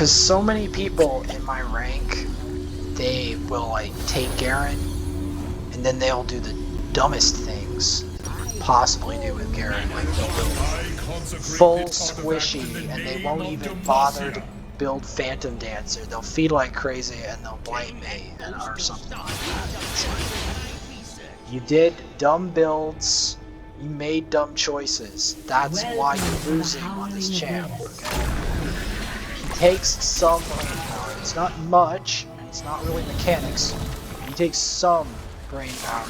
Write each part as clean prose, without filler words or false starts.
Because so many people in my rank, they will like take Garen, and then they'll do the dumbest things that you could possibly do with Garen. Like they'll build full squishy, and they won't even bother to build Phantom Dancer. They'll feed like crazy, and they'll blame me or something like that. It's like, you did dumb builds. You made dumb choices. That's why you're losing on this champ. Okay? He takes some brain power. It's not much, and it's not really mechanics. He takes some brain power.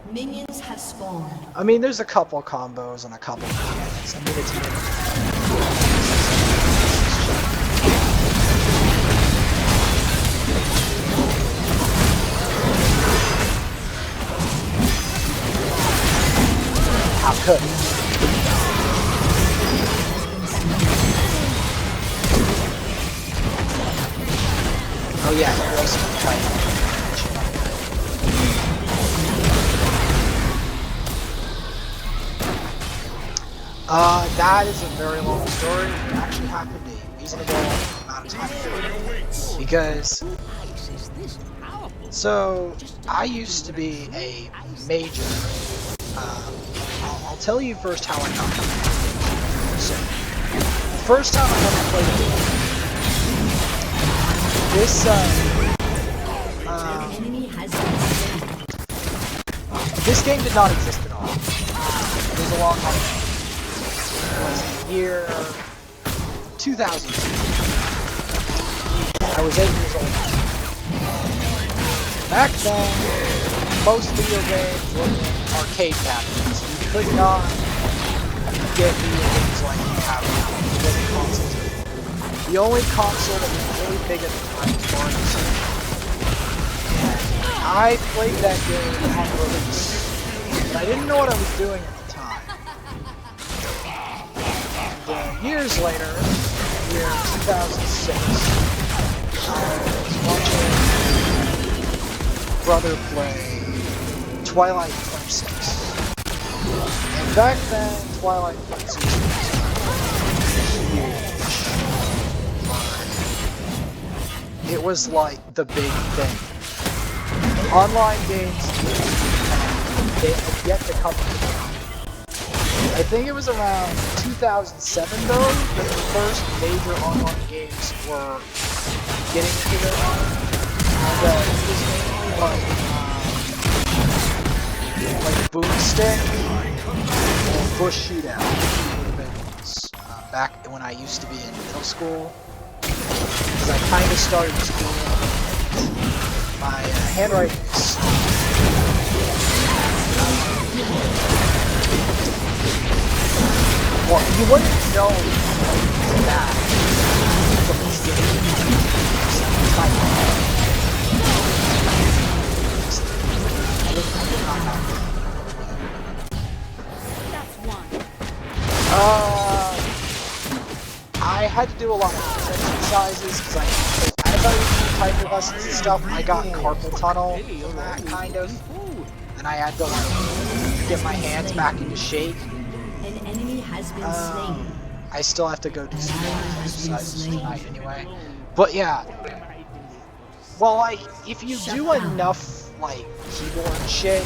Minions have spawned. I mean, there's a couple combos and a couple mechanics. I mean, it's how could he? Oh yeah, he was fighting. That is a very long story. It actually happened a reasonable amount of time ago. Because, so, I used to be a major. I'll tell you first how I got it. So, the first time I ever played a game, this game did not exist at all. It was a long time ago. It was the year 2000. I was 8 years old. Back then, most video games were in arcade cabinets. You could not get video games like you have now. It wasn't consoles. The only console that was really big at the time was Mario. I played that game on release, but I didn't know what I was doing at the time. And years later, year 2006, I was watching brother play Twilight Princess. And back then, Twilight Princess was huge. It was like the big thing. Online games, they have yet to come to the I think it was around 2007 though that the first major online games were getting to their and it was mainly like Boomstick and Bush Shootout. Back when I used to be in middle school, because I kind of started school. My handwriting is well, you wouldn't know that from this game. That's one. I had to do a lot of exercises because as I was doing typing lessons and stuff, I got carpal tunnel from that kind of, and I had to like get my hands back into shape. An enemy has been slain. I still have to go do some more exercises tonight anyway. But yeah, well, like if you do enough like keyboard shit.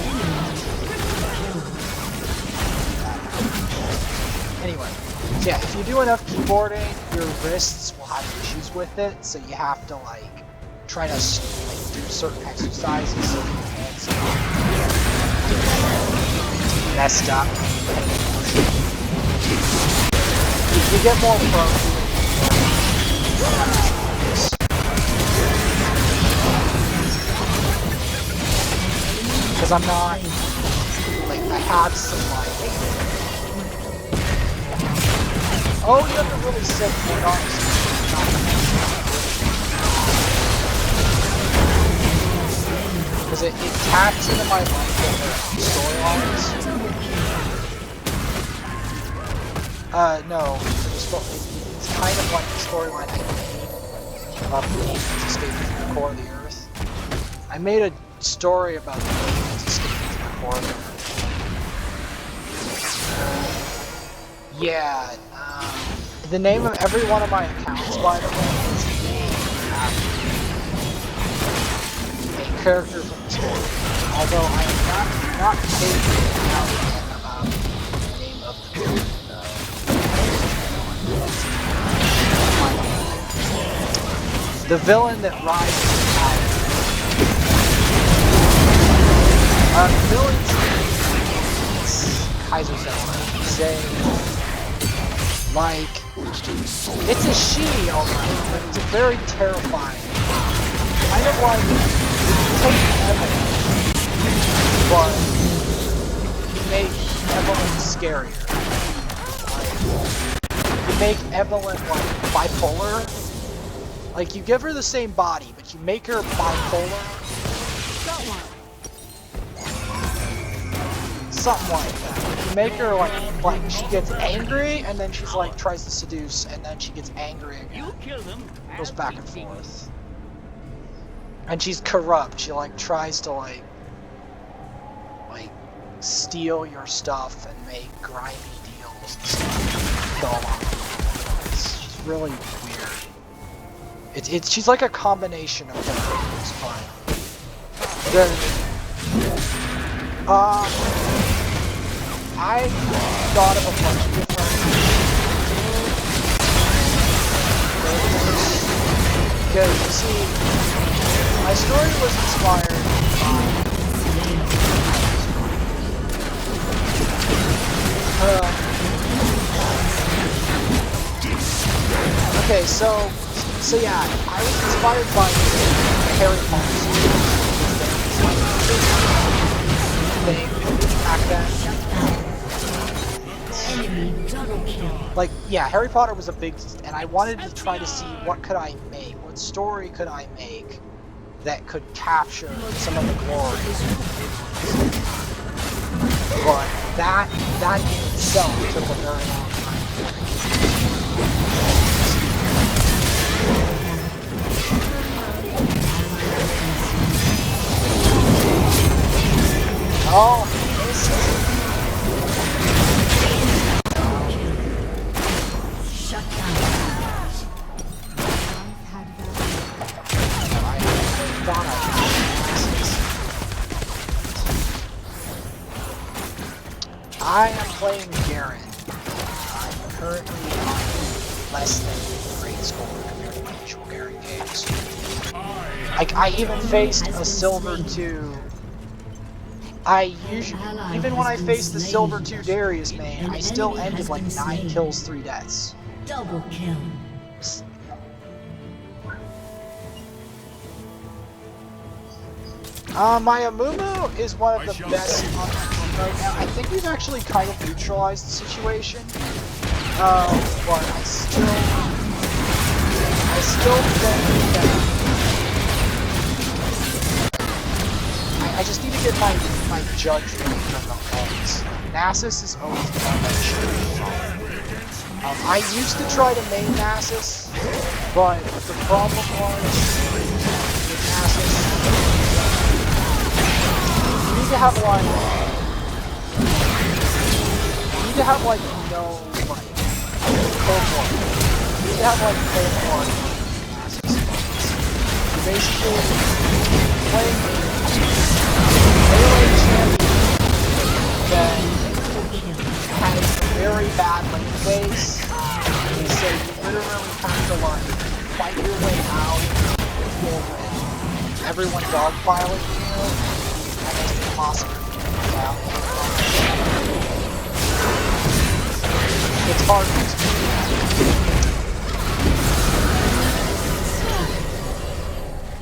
Anyway, so yeah, if you do enough keyboarding, your wrists will have issues with it, so you have to like try to like do certain exercises so your hands get messed up. You get more prone. Because I'm not like I have some like. Oh, you have to really sit for arms. Because it taps into my storylines. No. It's kind of like the storyline I made about the aliens escaping from the core of the Earth. I made a story about the aliens escaping from the core of the Earth. Yeah, the name of every one of my accounts, by the way, is named after a character from the story. Although I am not taking out about the name of the villain, the villain that rises to power. The villain's name is Kaiser Say, like, it's a she, alright, but it's a very terrifying. Kind of like, take Evelyn, but you make Evelyn scarier. Like, you make Evelyn, like, bipolar. Like, you give her the same body, but you make her bipolar. Something like that. You make her like she gets angry and then she's like tries to seduce and then she gets angry again. Goes back and forth. And she's corrupt. She like tries to like steal your stuff and make grimy deals and stuff. Go along. She's really weird. She's like a combination of everything. It's fine. Then I thought of a bunch of different because you see, my story was inspired by okay, so yeah, I was inspired by Harry Potter thing back then. Like, yeah, Harry Potter was a big, and I wanted to try to see what could I make, what story could I make that could capture some of the glory. But that in itself took a very long time. Oh, this is... I am playing Garen. I'm currently on less than grade score compared to my usual Garen games. I even faced a Silver 2. Even when I faced the Silver 2 Darius main, I still ended like 9 kills, 3 deaths. Double kill. My Amumu is one of the best right now. I think we've actually kind of neutralized the situation. But I still think that I just need to get my judge range on the cards. Nasus is always the one that should be. I used to try to main Nasus, but the problem was with Nasus, you need to have like no like cold war. You need to have like cold war Nasus. Basically playing melee champion that has very bad lane phase. So you literally have to like fight your way out with everyone dogpiling you, and it's impossible to get out. It's hard to explain.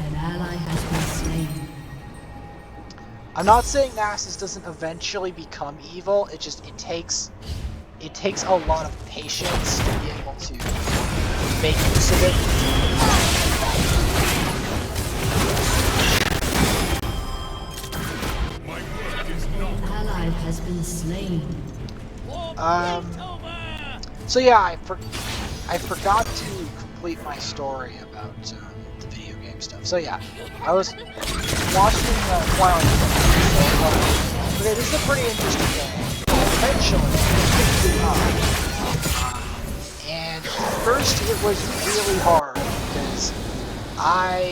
An ally has been slain. I'm not saying Nasus doesn't eventually become evil, it takes a lot of patience to be able to make use of it. An ally has been slain. So yeah, I forgot to complete my story about the video game stuff. So yeah, I was watching Twilight. Okay, this is a pretty interesting game. Eventually, it was really hard because I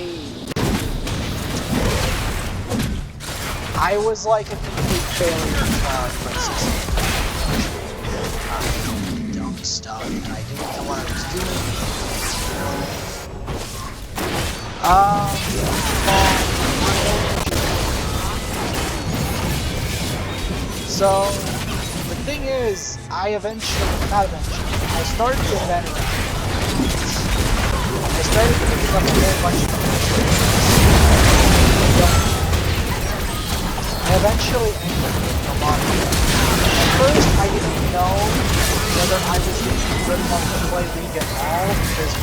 was like a complete failure throughout my season. Dumb stuff, and I didn't know what I was doing. So the thing is, I started to get better at it. I started picking up a whole bunch of I eventually ended up getting a lot of it. At first, I didn't know whether I was going to be good enough to play League at all, because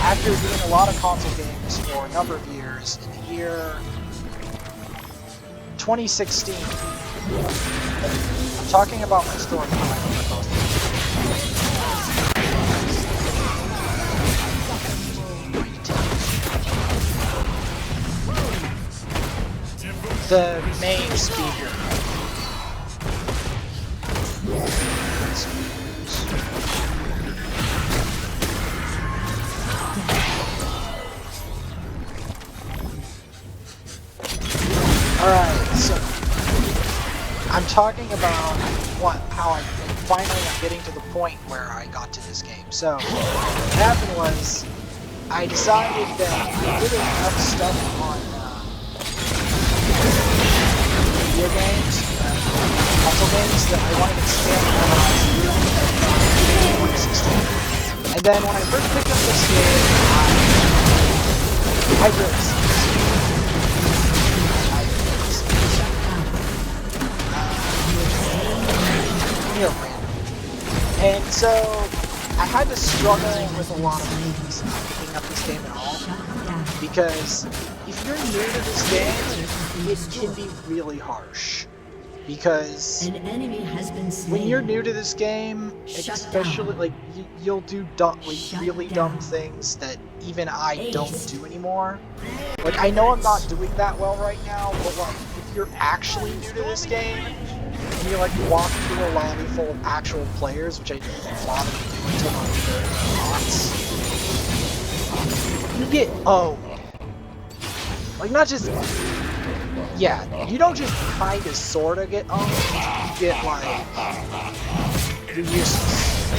after doing a lot of console games for a number of years, in the year 2016, I'm talking about my story time. The main speaker. Alright, so I'm talking about how I'm getting to the point where I got to this game. So what happened was I decided that I did enough stuff on video games, console games, that I wanted to expand my horizon in 2016. And then when I first picked up this game, I really and so I had to struggle with a lot of things picking up this game at all, because if you're new to this game, it can be really harsh. Because an enemy has been slain. When you're new to this game, especially like you'll do really dumb things that even I don't do anymore. Like, I know I'm not doing that well right now, but like if you're actually new to this game and you like walk through a lobby full of actual players, which I didn't bother to do until I'm you get like, not just, yeah, you don't just kinda sorta get owned, you get like, you're useless.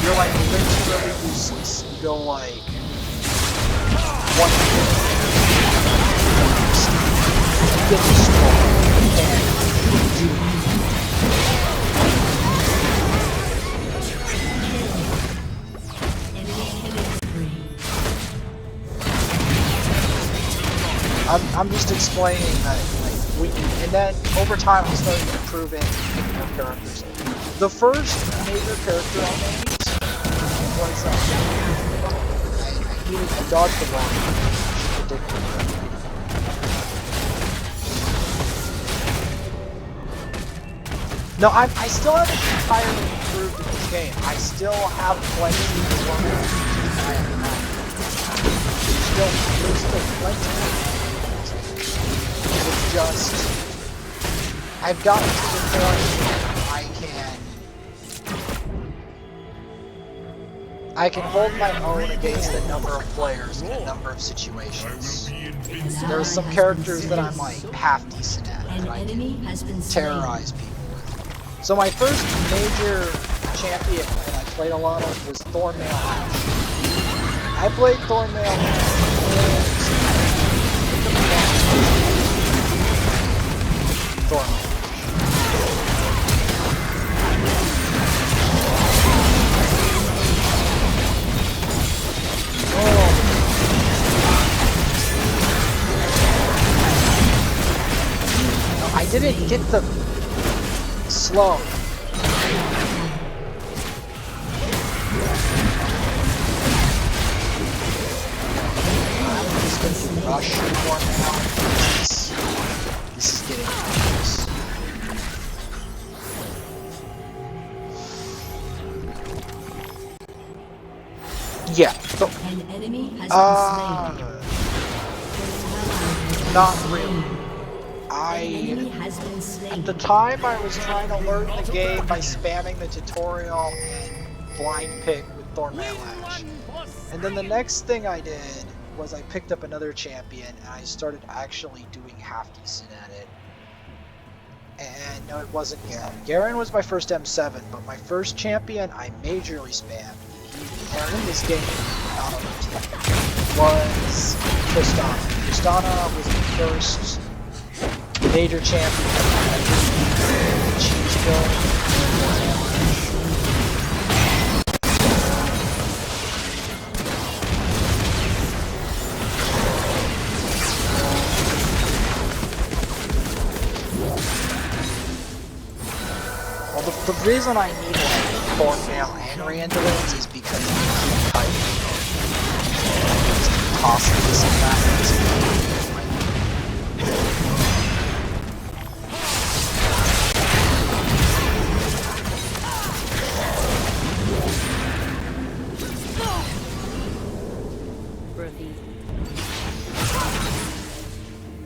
You're like literally useless. You go like, you get destroyed, and you I'm just explaining that, like, and then over time I started improving picking up characters. The first major character I made was, I dodged the wrong one. No, I still haven't entirely improved in this game. I still have plenty to learn. There's still plenty. It's just, I've gotten to the point where I can hold my own against a number of players in a number of situations. There's some characters that I'm like half decent at that I can terrorize people with. So my first major champion that I played a lot of was Thornmail. I played Thornmail I didn't get the slow. I'm just going to rush one now. This is getting ridiculous. Yeah. So, an enemy has been slain. not really. Enemy has been slain. At the time, I was trying to learn the game by spamming the tutorial and blind pick with Thornmail Ash. And then the next thing I did was I picked up another champion and I started actually doing half decent at it. And no, it wasn't Garen. Garen was my first M7, but my first champion I majorly spammed. And in this game, not on the team, was Tristana. Tristana was the first major champion I cheese build. Well, the reason I need like Thornmail and Randolins is because you can keep typing. Just tossing this and that.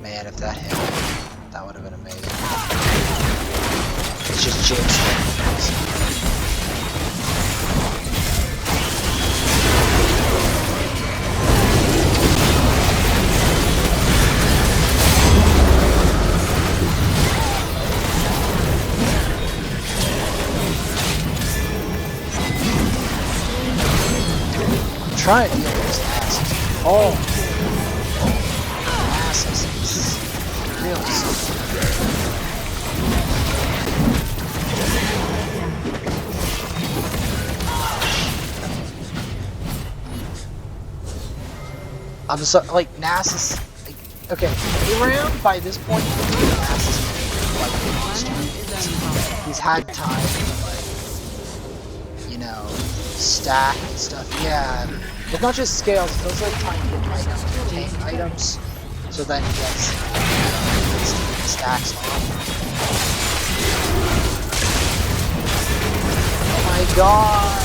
Man, if that hit, that would have been amazing. It's just James. I'm trying to deal with this asses. Oh! Asses. Really sucks. I'm just like Nasus. Like, okay, aram by this point, Nasus, like, he's had time to like, you know, stack and stuff. Yeah, but not just scales. Those are time to get items, to obtain items, so then he gets stacks on. Oh my god.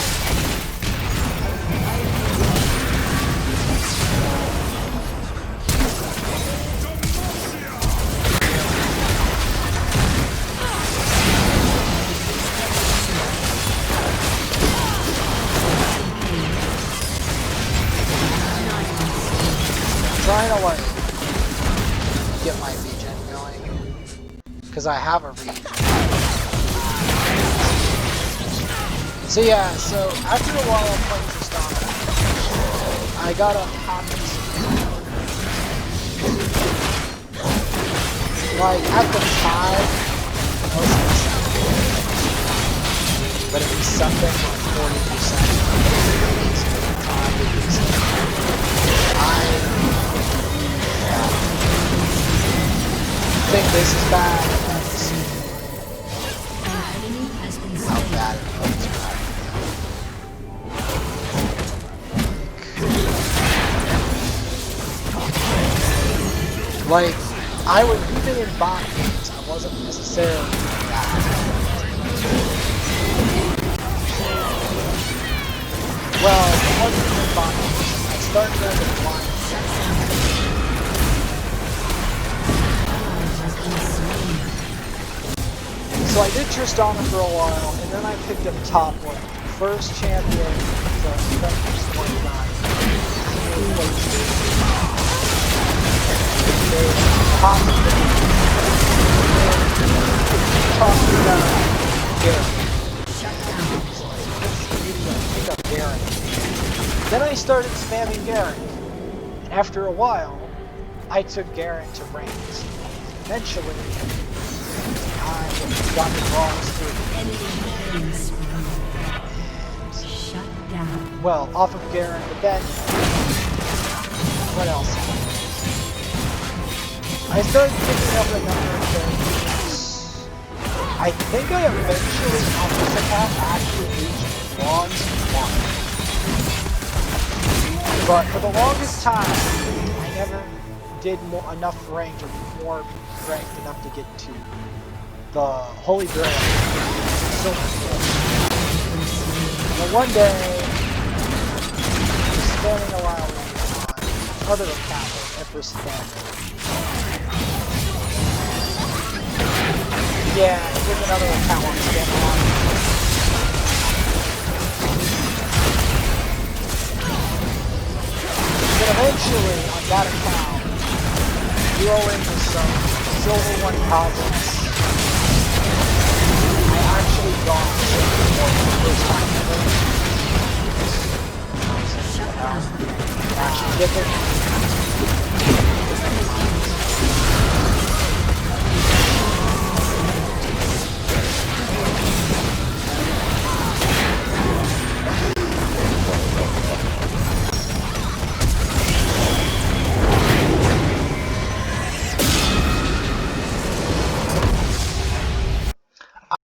Trying to like get my regen going because I have a regen. So yeah, so after a while of playing Tristana, I got a hobby. Like at the time, but it was something like 40%. I think this is bad. How bad it was bad. Like, I would, even in bot games, I wasn't necessarily bad. Well, it wasn't in bot games. I started as a blind. So I did Tristana for a while, and then I picked up top one. First champion, so Spectre's 29. Garen. Then I started spamming Garen. And after a while, I took Garen to ranks. Eventually, I got the bronze 3. Shut down. Well, off of Garen, but then what else? I started picking up a number of characters. I think I eventually, on this account, actually reached bronze 1. But for the longest time, I never did enough rank or more ranked enough to get to the Holy Grail. So, but one day, I was spamming a while on other account, Empress Family. Yeah, here's another account on scanning on. But eventually, on that account, throw in some silver 1000